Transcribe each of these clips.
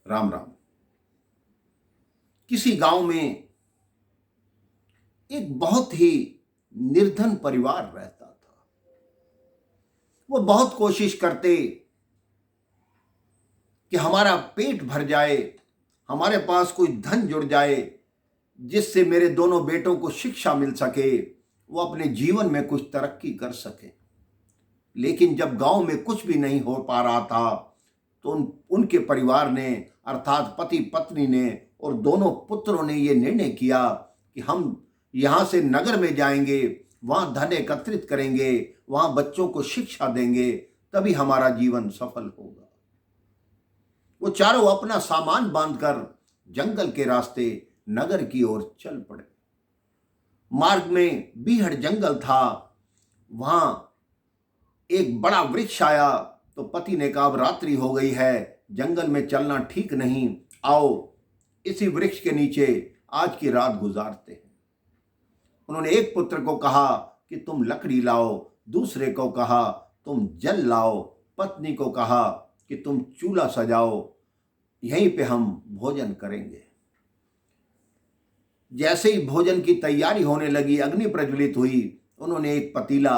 राम राम। किसी गांव में एक बहुत ही निर्धन परिवार रहता था। वो बहुत कोशिश करते कि हमारा पेट भर जाए, हमारे पास कोई धन जुड़ जाए जिससे मेरे दोनों बेटों को शिक्षा मिल सके, वो अपने जीवन में कुछ तरक्की कर सके। लेकिन जब गांव में कुछ भी नहीं हो पा रहा था तो उनके परिवार ने, अर्थात पति पत्नी ने और दोनों पुत्रों ने ये निर्णय किया कि हम यहाँ से नगर में जाएंगे, वहाँ धन एकत्रित करेंगे, वहाँ बच्चों को शिक्षा देंगे, तभी हमारा जीवन सफल होगा। वो चारों अपना सामान बांधकर जंगल के रास्ते नगर की ओर चल पड़े। मार्ग में बीहड़ जंगल था, वहां एक बड़ा वृक्ष आया तो पति ने कहा, अब रात्रि हो गई है, जंगल में चलना ठीक नहीं, आओ इसी वृक्ष के नीचे आज की रात गुजारते हैं। उन्होंने एक पुत्र को कहा कि तुम लकड़ी लाओ, दूसरे को कहा तुम जल लाओ, पत्नी को कहा कि तुम चूल्हा सजाओ, यहीं पे हम भोजन करेंगे। जैसे ही भोजन की तैयारी होने लगी, अग्नि प्रज्वलित हुई, उन्होंने एक पतीला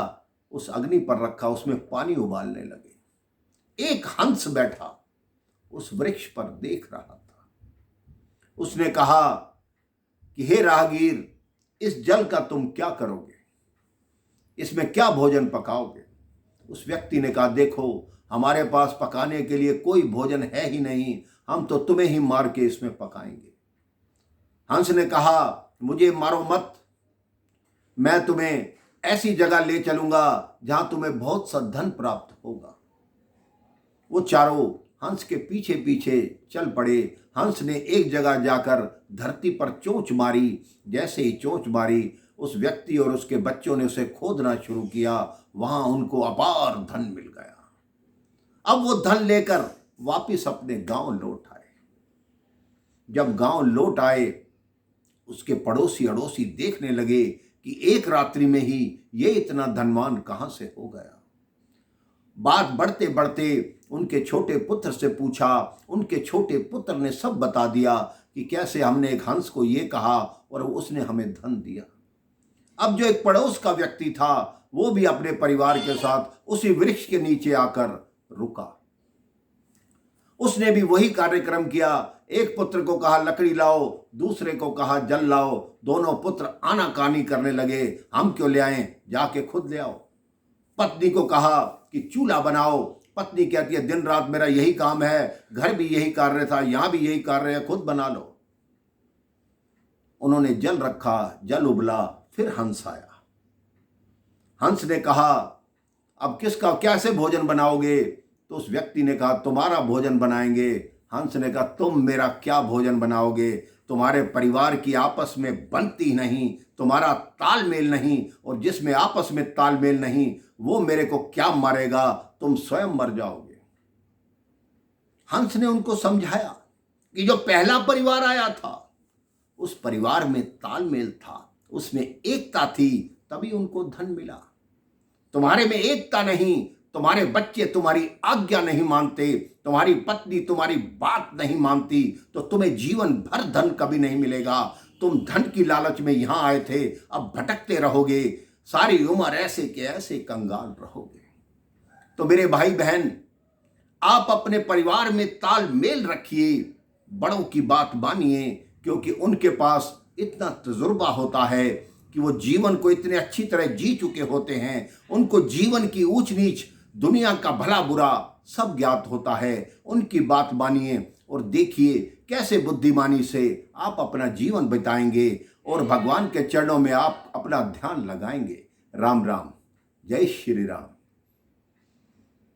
उस अग्नि पर रखा, उसमें पानी उबालने लगे। एक हंस बैठा उस वृक्ष पर देख रहा था। उसने कहा कि हे राहगीर, इस जल का तुम क्या करोगे, इसमें क्या भोजन पकाओगे? उस व्यक्ति ने कहा, देखो हमारे पास पकाने के लिए कोई भोजन है ही नहीं, हम तो तुम्हें ही मार के इसमें पकाएंगे। हंस ने कहा, मुझे मारो मत, मैं तुम्हें ऐसी जगह ले चलूंगा जहां तुम्हें बहुत सा धन प्राप्त होगा। वो चारों हंस के पीछे पीछे चल पड़े। हंस ने एक जगह जाकर धरती पर चोंच मारी। जैसे ही चोंच मारी, उस व्यक्ति और उसके बच्चों ने उसे खोदना शुरू किया। वहां उनको अपार धन मिल गया। अब वो धन लेकर वापिस अपने गांव लौट आए। जब गांव लौट आए, उसके पड़ोसी अड़ोसी देखने लगे कि एक रात्रि में ही ये इतना धनवान कहां से हो गया। बात बढ़ते बढ़ते उनके छोटे पुत्र से पूछा। उनके छोटे पुत्र ने सब बता दिया कि कैसे हमने एक हंस को ये कहा और उसने हमें धन दिया। अब जो एक पड़ोस का व्यक्ति था, वो भी अपने परिवार के साथ उसी वृक्ष के नीचे आकर रुका। उसने भी वही कार्यक्रम किया। एक पुत्र को कहा लकड़ी लाओ, दूसरे को कहा जल लाओ। दोनों पुत्र आनाकानी करने लगे, हम क्यों ले आए, जाके खुद ले आओ। पत्नी को कहा कि चूल्हा बनाओ। पत्नी कहती है, दिन रात मेरा यही काम है, घर भी यही कार्य था, यहां भी यही कार्य है, खुद बना लो। उन्होंने जल रखा, जल उबला, फिर हंस आया। हंस ने कहा, अब किसका कैसे भोजन बनाओगे? तो उस व्यक्ति ने कहा, तुम्हारा भोजन बनाएंगे। हंस ने कहा, तुम मेरा क्या भोजन बनाओगे? तुम्हारे परिवार की आपस में बनती नहीं, तुम्हारा तालमेल नहीं, और जिसमें आपस में तालमेल नहीं वो मेरे को क्या मारेगा, तुम स्वयं मर जाओगे। हंस ने उनको समझाया कि जो पहला परिवार आया था उस परिवार में तालमेल था, उसमें एकता थी, तभी उनको धन मिला। तुम्हारे में एकता नहीं, तुम्हारे बच्चे तुम्हारी आज्ञा नहीं मानते, तुम्हारी पत्नी तुम्हारी बात नहीं मानती, तो तुम्हें जीवन भर धन कभी नहीं मिलेगा। तुम धन की लालच में यहां आए थे, अब भटकते रहोगे, सारी उम्र ऐसे के ऐसे कंगाल रहोगे। तो मेरे भाई बहन, आप अपने परिवार में तालमेल रखिए, बड़ों की बात मानिए, क्योंकि उनके पास इतना तजुर्बा होता है कि वो जीवन को इतने अच्छी तरह जी चुके होते हैं। उनको जीवन की ऊंच नीच, दुनिया का भला बुरा सब ज्ञात होता है। उनकी बात मानिए और देखिए कैसे बुद्धिमानी से आप अपना जीवन बिताएंगे और भगवान के चरणों में आप अपना ध्यान लगाएंगे। राम राम, जय श्री राम।